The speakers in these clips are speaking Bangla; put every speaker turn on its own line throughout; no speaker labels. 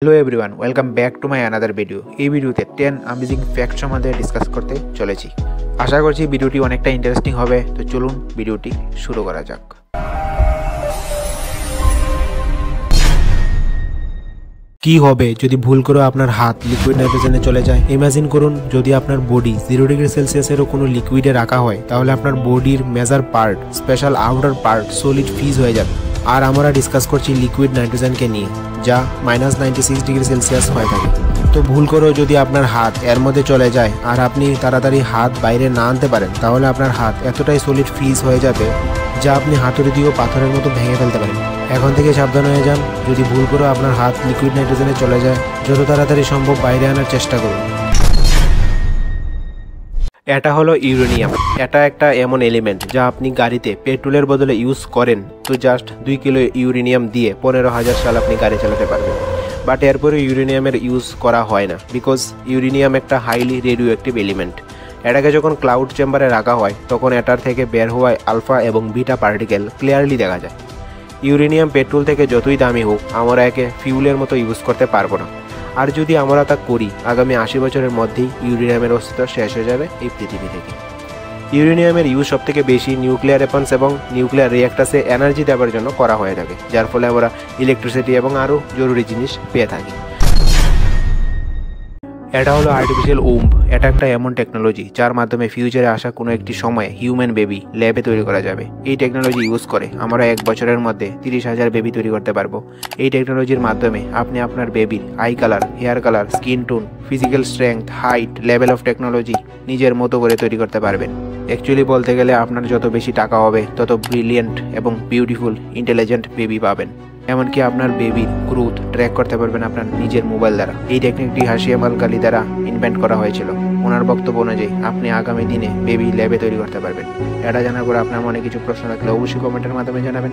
Hello everyone, welcome back to my another video. এই ভিডিওতে 10 অ্যামেজিং ফ্যাক্ট সম্বন্ধে ডিসকাস করতে চলেছি। আশা করছি ভিডিওটি অনেকটা ইন্টারেস্টিং হবে। তো চলুন ভিডিওটি শুরু করা যাক। কি হবে যদি ভুল করে আপনার হাত লিকুইড নাইট্রোজেনে চলে যায়? ইমাজিন করুন যদি আপনার বডি 0 ডিগ্রি সেলসিয়াসেরও কোনো লিকুইডে রাখা হয়, তাহলে আপনার বডির major part, special outer part solid fridge হয়ে যাবে। আর আমরা ডিসকাস করছি লিকুইড নাইট্রোজেনকে নিয়ে, যা -96 ডিগ্রি সেলসিয়াস হয়ে থাকে। তো ভুল করেও যদি আপনার হাত এর মধ্যে চলে যায় আর আপনি তাড়াতাড়ি হাত বাইরে না আনতে পারেন, তাহলে আপনার হাত এতটাই সলিড ফ্রিজ হয়ে যাবে যা আপনি হাতুড়ি দিয়েও পাথরের মতো ভেঙে ফেলতে পারেন। এখন থেকে সাবধান হয়ে যান। যদি ভুল করে আপনার হাত লিকুইড নাইট্রোজেনে চলে যায়, যত তাড়াতাড়ি সম্ভব বাইরে আনার চেষ্টা করুন। এটা হলো ইউরেনিয়াম। এটা একটা এমন এলিমেন্ট যা আপনি গাড়িতে পেট্রোলের বদলে ইউজ করেন, তো জাস্ট 2 কিলো ইউরেনিয়াম দিয়ে 15,000 সাল আপনি গাড়ি চালাতে পারবেন। বাট এরপরে ইউরেনিয়ামের ইউজ করা হয় না, বিকজ ইউরেনিয়াম একটা হাইলি রেডিও অ্যাক্টিভ এলিমেন্ট। এটাকে যখন ক্লাউড চেম্বারে রাখা হয়, তখন এটার থেকে বের হওয়া আলফা এবং বিটা পার্টিকেল ক্লিয়ারলি দেখা যায়। ইউরেনিয়াম পেট্রোল থেকে যতই দামি হোক, আমরা একে ফিউলের মতো ইউজ করতে পারবো না। আর যদি আমরা তা করি, আগামী 80 বছরের মধ্যেই ইউরেনিয়ামের অস্তিত্ব শেষ হয়ে যাবে এই পৃথিবী থেকে। ইউরেনিয়ামের ইউজ সবথেকে বেশি নিউক্লিয়ার ওয়েপন্স এবং নিউক্লিয়ার রিঅ্যাক্টার্সে এনার্জি দেওয়ার জন্য করা হয়ে থাকে, যার ফলে আমরা ইলেকট্রিসিটি এবং আরও জরুরি জিনিস পেয়ে থাকি। এটা হলো আর্টিফিশিয়াল ওম্ব। এটা একটা এমন টেকনোলজি যার মাধ্যমে ফিউচারে আসা কোনো একটি সময়ে হিউম্যান বেবি ল্যাবে তৈরি করা যাবে। এই টেকনোলজি ইউজ করে আমরা 1 বছরের মধ্যে 30,000 বেবি তৈরি করতে পারবো। এই টেকনোলজির মাধ্যমে আপনি আপনার বেবির eye colour, hair colour, skin tone, physical strength, height, level of technology নিজের মতো করে তৈরি করতে পারবেন। অ্যাকচুয়ালি বলতে গেলে আপনার যত বেশি টাকা হবে, তত ব্রিলিয়েন্ট এবং বিউটিফুল ইন্টেলিজেন্ট বেবি পাবেন। এমনকি আপনার বেবির গ্রোথ ট্র্যাক করতে পারবেন আপনার নিজের মোবাইল দ্বারা। এই টেকনিকটি হাশিয়াম আল-গালি দ্বারা ইনভেন্ট করা হয়েছিল। ওনার বক্তব্য অনুযায়ী আপনি আগামী দিনে বেবি ল্যাবে তৈরি করতে পারবেন। এটা জানার পর আপনার মনে কিছু প্রশ্ন থাকলে অবশ্যই কমেন্টের মাধ্যমে জানাবেন।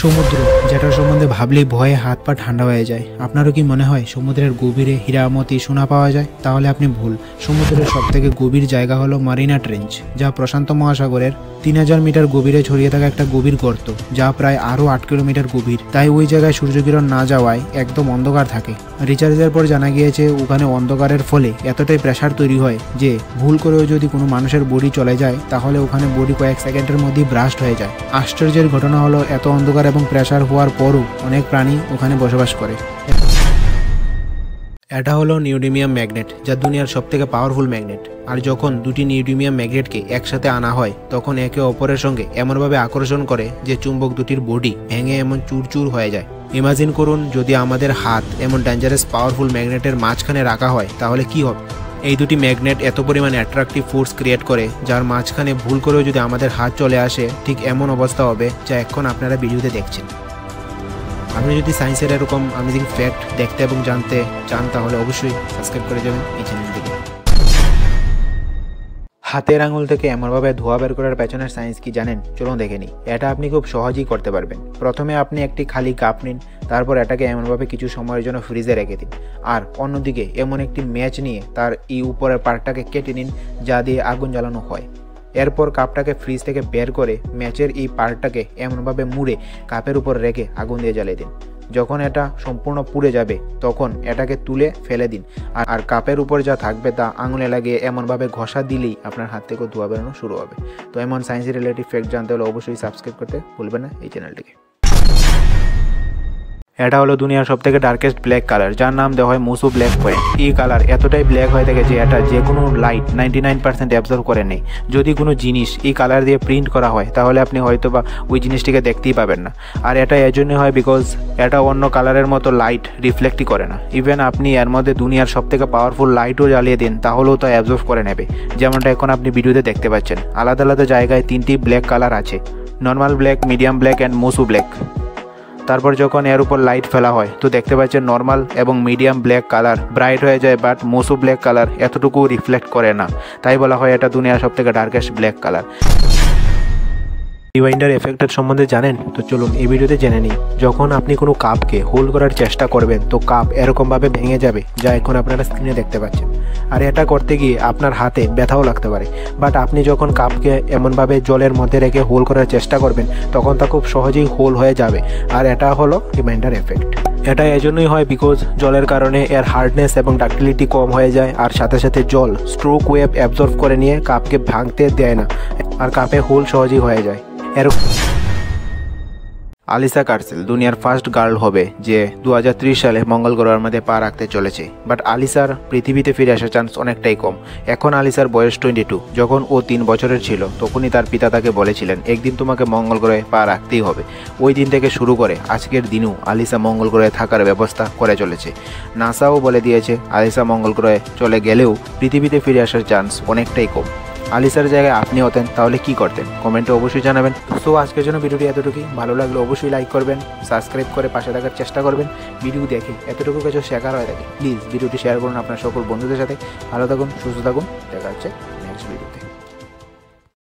সমুদ্র, যেটার সম্বন্ধে ভাবলেই ভয়ে হাত পা ঠান্ডা হয়ে যায়। আপনারও কি মনে হয় সমুদ্রের গভীরে হীরামতি সোনা পাওয়া যায়? তাহলে আপনি ভুল। সমুদ্রের সবথেকে গভীর জায়গা হলো মারিনা ট্রেঞ্চ, যা প্রশান্ত মহাসাগরের 3000 মিটার গভীরে ছড়িয়ে থাকা একটা গভীর গর্ত, যা প্রায় আরও 8 কিলোমিটার গভীর। তাই ওই জায়গায় সূর্যকিরণ না যাওয়ায় একদম অন্ধকার থাকে। রিসার্চের পর জানা গিয়েছে ওখানে অন্ধকারের ফলে এতটাই প্রেসার তৈরি হয় যে ভুল করেও যদি কোনো মানুষের বডি চলে যায়, তাহলে ওখানে বডি কয়েক সেকেন্ডের মধ্যেই ব্রাস্ট হয়ে যায়। আশ্চর্যের ঘটনা হলো এত অন্ধকার এবং প্রেসার হওয়ার পরও অনেক প্রাণী ওখানে বসবাস করে। এটা হলো নিউডিমিয়াম ম্যাগনেট, যা দুনিয়ার সবথেকে পাওয়ারফুল ম্যাগনেট। আর যখন দুটি নিউডিমিয়াম ম্যাগনেটকে একসাথে আনা হয়, তখন একে অপরের সঙ্গে এমনভাবে আকর্ষণ করে যে চুম্বক দুটির বডি ভেঙে এমন চুরচুর হয়ে যায়। ইমাজিন করুন যদি আমাদের হাত এমন ডেঞ্জারাস পাওয়ারফুল ম্যাগনেটের মাঝখানে রাখা হয়, তাহলে কি হবে? এই দুটি ম্যাগনেট এত পরিমাণে অ্যাট্রাকটিভ ফোর্স ক্রিয়েট করে, যার মাঝখানে ভুল করেও যদি আমাদের হাত চলে আসে, ঠিক এমন অবস্থা হবে যা এখন আপনারা ভিডিওতে দেখছেন। আপনি যদি সায়েন্সের এরকম অ্যামেজিং ফ্যাক্ট দেখতে এবং জানতে চান, তাহলে অবশ্যই সাবস্ক্রাইব করে যাবেন এই চ্যানেলটিকে। হাতের আঙুল থেকে এমনভাবে ধোঁয়া বের করার পেছনের সায়েন্স কি জানেন? চলুন দেখে নিই। এটা আপনি খুব সহজেই করতে পারবেন। প্রথমে আপনি একটি খালি কাপ নিন, তারপর এটাকে এমনভাবে কিছু সময়ের জন্য ফ্রিজে রেখে দিন। আর অন্যদিকে এমন একটি ম্যাচ নিয়ে তার এই উপরের পার্টটাকে কেটে নিন, যা দিয়ে আগুন জ্বালানো হয়। এরপর কাপটাকে ফ্রিজ থেকে বের করে ম্যাচের এই পার্টটাকে এমনভাবে মুড়ে কাপের উপর রেখে আগুন দিয়ে জ্বালিয়ে দিন। যখন এটা সম্পূর্ণ পুড়ে যাবে, তখন এটাকে তুলে ফেলে দিন। আর কাপের উপর যা থাকবে তা আঙুলে লাগিয়ে এমনভাবে ঘষা দিলেই আপনার হাত থেকে ধোঁয়া বেরোনো শুরু হবে। তো এমন সায়েন্স রিলেটিভ ফ্যাক্ট জানতে হলে অবশ্যই সাবস্ক্রাইব করতে ভুলবেন না এই চ্যানেলটিকে। এটা হলো দুনিয়ার সবথেকে ডার্কেস্ট ব্ল্যাক কালার, যার নাম দেওয়া হয় মোসো ব্ল্যাক পয়েন্ট। এই কালার এতটাই ব্ল্যাক হয়ে থাকে যে এটা যে কোনো লাইট 99% অ্যাবজর্ব করে নেই। যদি কোনো জিনিস এই কালার দিয়ে প্রিন্ট করা হয়, তাহলে আপনি হয়তো বা ওই জিনিসটিকে দেখতেই পাবেন না। আর এটা এজন্য হয় বিকজ এটা অন্য কালারের মতো লাইট রিফ্লেক্টই করে না। ইভেন আপনি এর মধ্যে দুনিয়ার সবথেকে পাওয়ারফুল লাইটও জ্বালিয়ে দিন, তাহলেও তা অ্যাবজর্ব করে নেবে। যেমনটা এখন আপনি ভিডিওতে দেখতে পাচ্ছেন। আলাদা আলাদা জায়গায় 3টি ব্ল্যাক কালার আছে, normal black, medium black and মোসো ব্ল্যাক। তারপর যখন এর উপর লাইট ফেলা হয়, তো দেখতে পাচ্ছেন নর্মাল এবং মিডিয়াম ব্ল্যাক কালার ব্রাইট হয়ে যায়, বাট মোসো ব্ল্যাক কালার এতটুকু রিফ্লেক্ট করে না। তাই বলা হয় এটা দুনিয়ার সবথেকে ডার্কেস্ট ব্ল্যাক কালার। রিওয়াইন্ডার এফেক্টের সম্বন্ধে জানেন? তো চলুন এই ভিডিওতে জেনে নিই। যখন আপনি কোনো কাপকে হোল্ড করার চেষ্টা করবেন, তো কাপ এরকমভাবে ভেঙে যাবে, যা এখন আপনারা স্ক্রিনে দেখতে পাচ্ছেন। আর এটা করতে গিয়ে আপনার হাতে ব্যথাও লাগতে পারে। বাট আপনি যখন কাপকে এমনভাবে জলের মধ্যে রেখে হোল্ড করার চেষ্টা করবেন, তখন তা খুব সহজেই হোল হয়ে যাবে। আর এটা হলো রিমাইন্ডার এফেক্ট। এটা এজন্যই হয় বিকজ জলের কারণে এর হার্ডনেস এবং ডাক্টিলিটি কম হয়ে যায়, আর সাথে সাথে জল স্ট্রোক ওয়েভ অ্যাবজর্ব করে নিয়ে কাপকে ভাঙতে দেয় না, আর কাপে হোল সহজেই হয়ে যায়। আলিসা কার্সেল দুনিয়ার ফার্স্ট গার্ল হবে যে 2030 সালে মঙ্গল গ্রহের মধ্যে পা রাখতে চলেছে। বাট আলিসার পৃথিবীতে ফিরে আসার চান্স অনেকটাই কম। এখন আলিসার বয়স 22। যখন ও 3 বছরের ছিল তখনই তার পিতা তাকে বলেছিলেন একদিন তোমাকে মঙ্গল গ্রহে পা রাখতেই হবে। ওই দিন থেকে শুরু করে আজকের দিনেও আলিসা মঙ্গল গ্রহে থাকার ব্যবস্থা করে চলেছে। নাসাও বলে দিয়েছে আলিসা মঙ্গল গ্রহে চলে গেলেও পৃথিবীতে ফিরে আসার চান্স অনেকটাই কম। আলিসার জায়গায় আপনি হতেন তাহলে কি করতেন? কমেন্টে অবশ্যই জানাবেন। সো আজকের জন্য ভিডিওটি এতটুকুই। ভালো লাগলে অবশ্যই লাইক করবেন, সাবস্ক্রাইব করে পাশে থাকার চেষ্টা করবেন। ভিডিও দেখে এতটুকু কিছু শেখার হয়ে থাকে প্লিজ ভিডিওটি শেয়ার করুন আপনার সকল বন্ধুদের সাথে। ভালো থাকুন, সুস্থ থাকুন, দেখা হচ্ছে নেক্সট ভিডিওতে।